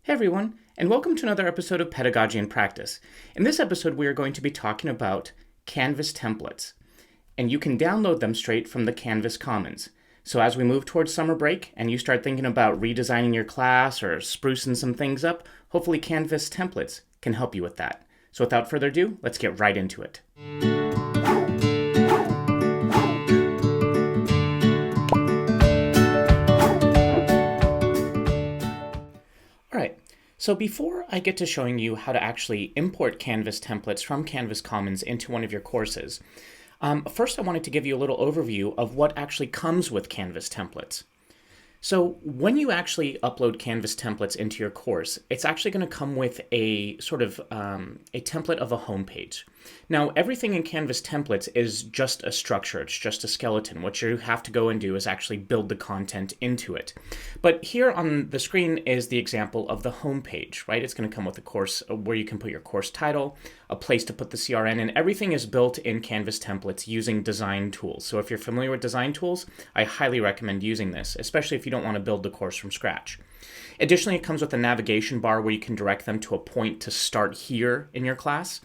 Hey everyone, and welcome to another episode of Pedagogy in Practice. In this episode, we are going to be talking about Canvas templates, and you can download them straight from the Canvas Commons. So as we move towards summer break and you start thinking about redesigning your class or sprucing some things up, hopefully Canvas templates can help you with that. So without further ado, let's get right into it. So before I get to showing you how to actually import Canvas templates from Canvas Commons into one of your courses, first I wanted to give you a little overview of what actually comes with Canvas templates. So when you actually upload Canvas templates into your course, it's actually going to come with a sort of a template of a home page. Now, everything in Canvas templates is just a structure. It's just a skeleton. What you have to go and do is actually build the content into it. But here on the screen is the example of the home page, right? It's going to come with a course where you can put your course title, a place to put the CRN, and everything is built in Canvas templates using design tools. So if you're familiar with design tools, I highly recommend using this, especially if you don't want to build the course from scratch. Additionally, it comes with a navigation bar where you can direct them to a point to start here in your class.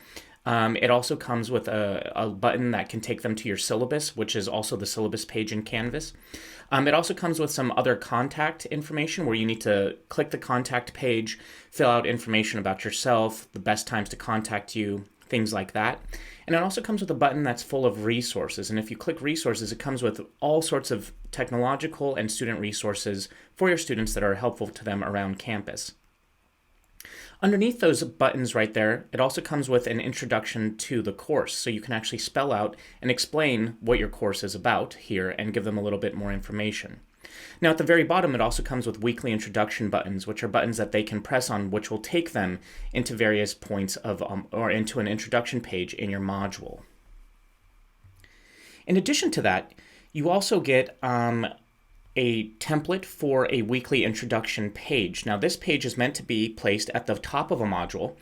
It also comes with a button that can take them to your syllabus, which is also the syllabus page in Canvas. It also comes with some other contact information where you need to click the contact page, fill out information about yourself, the best times to contact you, things like that. And it also comes with a button that's full of resources. And if you click resources, it comes with all sorts of technological and student resources for your students that are helpful to them around campus. Underneath those buttons right there, it also comes with an introduction to the course, so you can actually spell out and explain what your course is about here and give them a little bit more information. Now at the very bottom, it also comes with weekly introduction buttons, which are buttons that they can press on, which will take them into various points of or into an introduction page in your module. In addition to that, you also get a template for a weekly introduction page. Now this page is meant to be placed at the top of a module,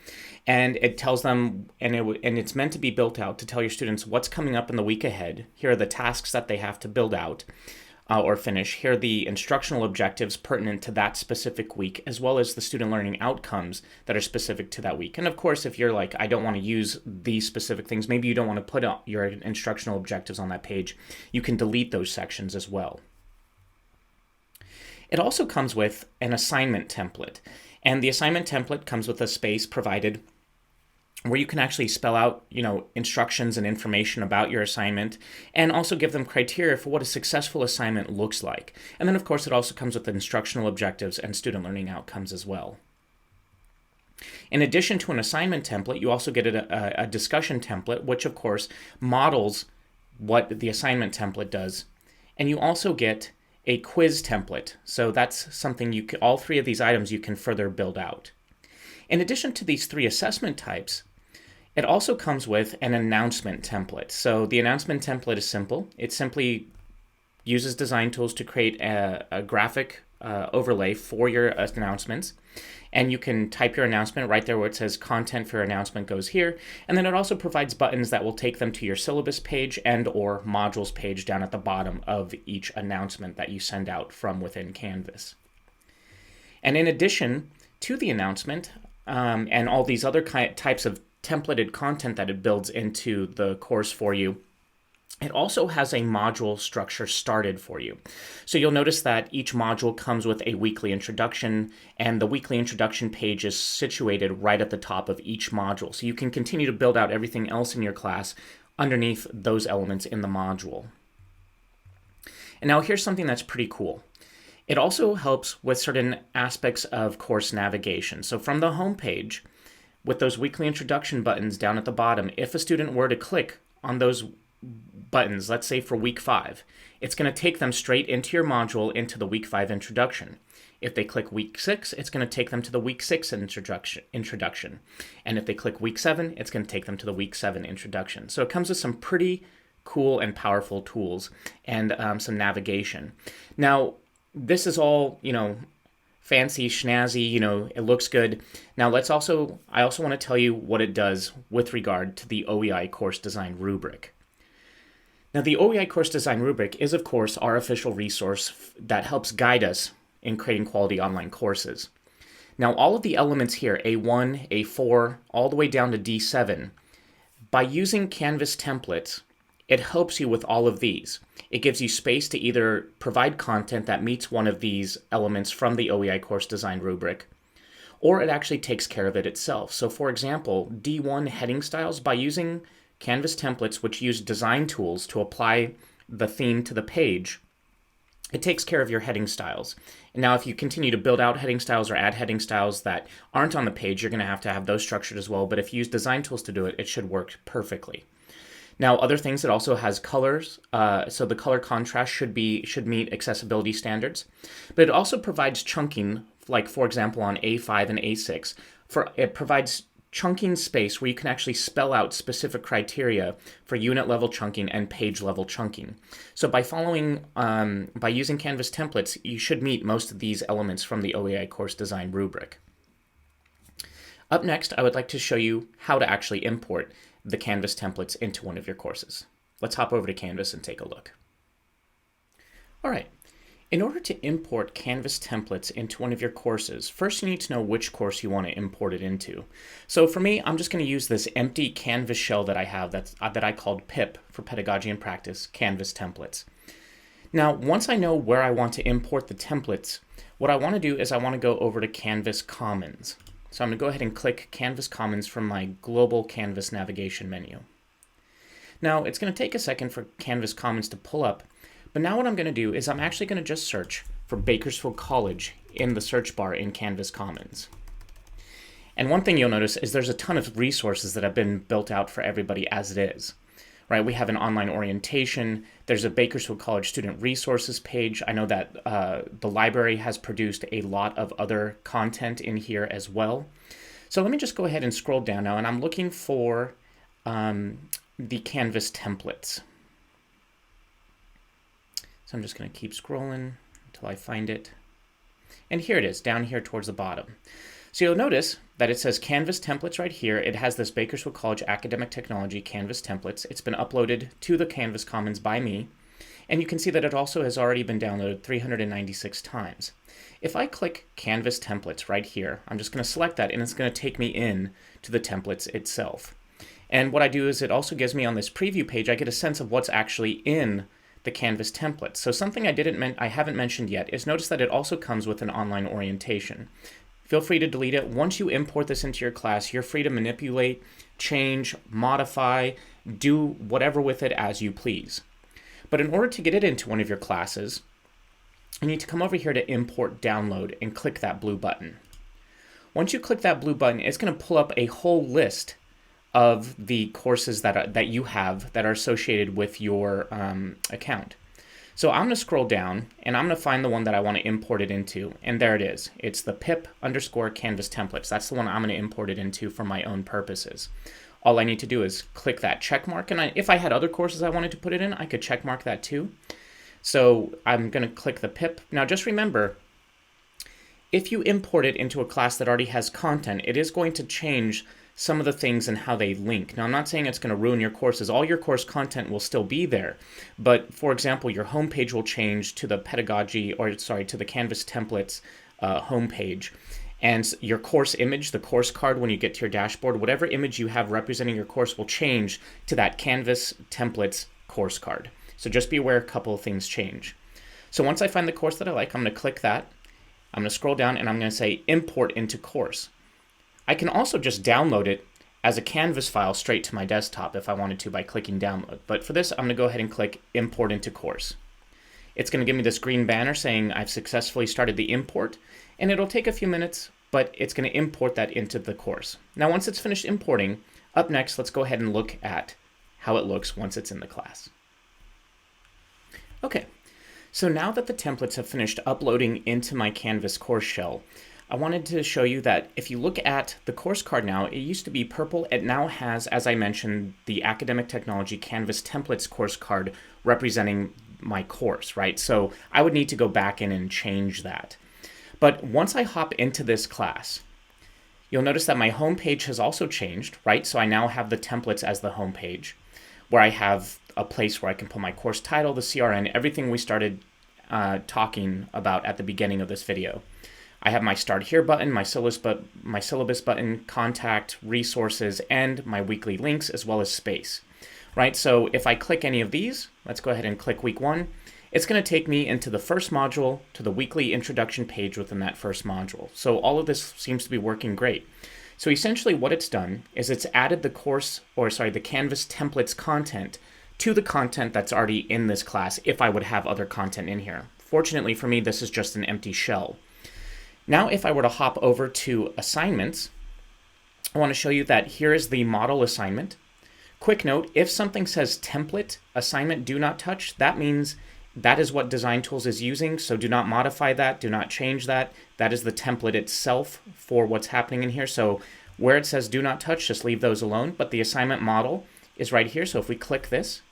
and it tells them, and it's meant to be built out to tell your students what's coming up in the week ahead. Here are the tasks that they have to build out or finish. Here are the instructional objectives pertinent to that specific week, as well as the student learning outcomes that are specific to that week. And of course, if you're like, I don't want to use these specific things, maybe you don't want to put your instructional objectives on that page, you can delete those sections as well. It also comes with an assignment template, and the assignment template comes with a space provided where you can actually spell out, instructions and information about your assignment, and also give them criteria for what a successful assignment looks like. And then, of course, it also comes with instructional objectives and student learning outcomes as well. In addition to an assignment template, you also get a discussion template, which, of course, models what the assignment template does, and you also get a quiz template. So that's something all three of these items you can further build out. In addition to these three assessment types, it also comes with an announcement template. So the announcement template is simple. It simply uses design tools to create a graphic overlay for your announcements. And you can type your announcement right there where it says content for your announcement goes here. And then it also provides buttons that will take them to your syllabus page and or modules page down at the bottom of each announcement that you send out from within Canvas. And in addition to the announcement and all these other types of templated content that it builds into the course for you, it also has a module structure started for you. So you'll notice that each module comes with a weekly introduction, and the weekly introduction page is situated right at the top of each module. So you can continue to build out everything else in your class underneath those elements in the module. And now here's something that's pretty cool. It also helps with certain aspects of course navigation. So from the home page, with those weekly introduction buttons down at the bottom, if a student were to click on those buttons, let's say for week 5, it's going to take them straight into your module into the week 5 introduction. If they click week 6, it's going to take them to the week 6 introduction. And if they click week 7, it's going to take them to the week 7 introduction. So it comes with some pretty cool and powerful tools and some navigation. Now, this is all, fancy, schnazzy, it looks good. Now I also want to tell you what it does with regard to the OEI course design rubric. Now, the OEI Course Design Rubric is, of course, our official resource that helps guide us in creating quality online courses. Now all of the elements here, A1, A4, all the way down to D7, by using Canvas templates, it helps you with all of these. It gives you space to either provide content that meets one of these elements from the OEI course design rubric, or it actually takes care of it itself. So for example, D1 heading styles, by using Canvas templates, which use design tools to apply the theme to the page, it takes care of your heading styles. And now if you continue to build out heading styles or add heading styles that aren't on the page, you're going to have those structured as well. But if you use design tools to do it, it should work perfectly. Now, other things, it also has colors, so the color contrast should meet accessibility standards. But it also provides chunking, like for example on A5 and A6. It provides chunking space where you can actually spell out specific criteria for unit level chunking and page level chunking. So by using Canvas templates, you should meet most of these elements from the OEI course design rubric. Up next, I would like to show you how to actually import the Canvas templates into one of your courses. Let's hop over to Canvas and take a look. All right. In order to import Canvas templates into one of your courses, first you need to know which course you want to import it into. So for me, I'm just going to use this empty Canvas shell that I have that I called PIP for Pedagogy and Practice Canvas templates. Now, once I know where I want to import the templates, what I want to do is I want to go over to Canvas Commons. So I'm going to go ahead and click Canvas Commons from my global Canvas navigation menu. Now, it's going to take a second for Canvas Commons to pull up, but now what I'm going to do is I'm actually going to just search for Bakersfield College in the search bar in Canvas Commons. And one thing you'll notice is there's a ton of resources that have been built out for everybody as it is. Right, we have an online orientation, there's a Bakersfield College student resources page. I know that the library has produced a lot of other content in here as well. So let me just go ahead and scroll down now, and I'm looking for the Canvas templates. So I'm just going to keep scrolling until I find it. And here it is, down here towards the bottom. So you'll notice that it says Canvas templates right here. It has this Bakersfield College Academic Technology Canvas templates. It's been uploaded to the Canvas Commons by me. And you can see that it also has already been downloaded 396 times. If I click Canvas templates right here, I'm just going to select that and it's going to take me in to the templates itself. And what I do is it also gives me on this preview page, I get a sense of what's actually in the Canvas templates. So something I haven't mentioned yet is notice that it also comes with an online orientation. Feel free to delete it. Once you import this into your class, you're free to manipulate, change, modify, do whatever with it as you please. But in order to get it into one of your classes, you need to come over here to Import Download and click that blue button. Once you click that blue button, it's going to pull up a whole list of the courses that you have that are associated with your account. So I'm going to scroll down and I'm going to find the one that I want to import it into, and there it is. It's the pip_canvas templates. That's the one I'm going to import it into for my own purposes. All I need to do is click that check mark, and if I had other courses I wanted to put it in, I could check mark that too. So I'm going to click the pip. Now just remember, if you import it into a class that already has content, it is going to change some of the things and how they link. Now, I'm not saying it's going to ruin your courses. All your course content will still be there. But for example, your homepage will change to the to the Canvas templates homepage. And your course image, the course card, when you get to your dashboard, whatever image you have representing your course will change to that Canvas templates course card. So just be aware a couple of things change. So once I find the course that I like, I'm going to click that. I'm going to scroll down and I'm going to say Import into Course. I can also just download it as a Canvas file straight to my desktop if I wanted to by clicking Download. But for this, I'm going to go ahead and click Import into Course. It's going to give me this green banner saying I've successfully started the import, and it'll take a few minutes, but it's going to import that into the course. Now, once it's finished importing, up next, let's go ahead and look at how it looks once it's in the class. Okay, so now that the templates have finished uploading into my Canvas course shell, I wanted to show you that if you look at the course card now, it used to be purple. It now has, as I mentioned, the Academic Technology Canvas Templates course card representing my course, right? So I would need to go back in and change that. But once I hop into this class, you'll notice that my home page has also changed, right? So I now have the templates as the home page, where I have a place where I can put my course title, the CRN, everything we started talking about at the beginning of this video. I have my Start Here button, my syllabus button, contact, resources, and my weekly links, as well as space. Right, so if I click any of these, let's go ahead and click week 1, it's going to take me into the first module, to the weekly introduction page within that first module. So all of this seems to be working great. So essentially what it's done is it's added the Canvas templates content to the content that's already in this class if I would have other content in here. Fortunately for me, this is just an empty shell. Now if I were to hop over to assignments, I want to show you that here is the model assignment. Quick note, if something says template assignment do not touch, that means that is what Design Tools is using, so do not modify that, do not change that. That is the template itself for what's happening in here. So where it says do not touch, just leave those alone, but the assignment model is right here. So if we click this,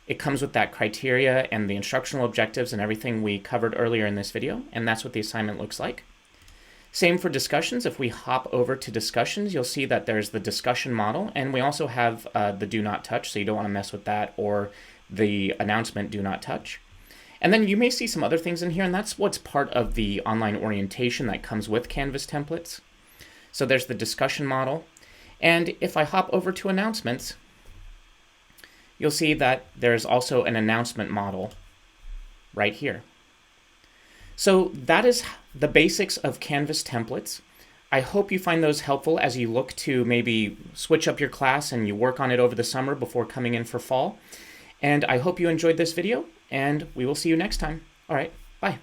it comes with that criteria and the instructional objectives and everything we covered earlier in this video, and that's what the assignment looks like. Same for discussions. If we hop over to discussions, you'll see that there's the discussion model, and we also have the do not touch, so you don't want to mess with that, or the announcement do not touch. And then you may see some other things in here, and that's what's part of the online orientation that comes with Canvas templates. So there's the discussion model, and if I hop over to announcements, you'll see that there's also an announcement model right here. So that is the basics of Canvas templates. I hope you find those helpful as you look to maybe switch up your class and you work on it over the summer before coming in for fall. And I hope you enjoyed this video, and we will see you next time. All right, bye.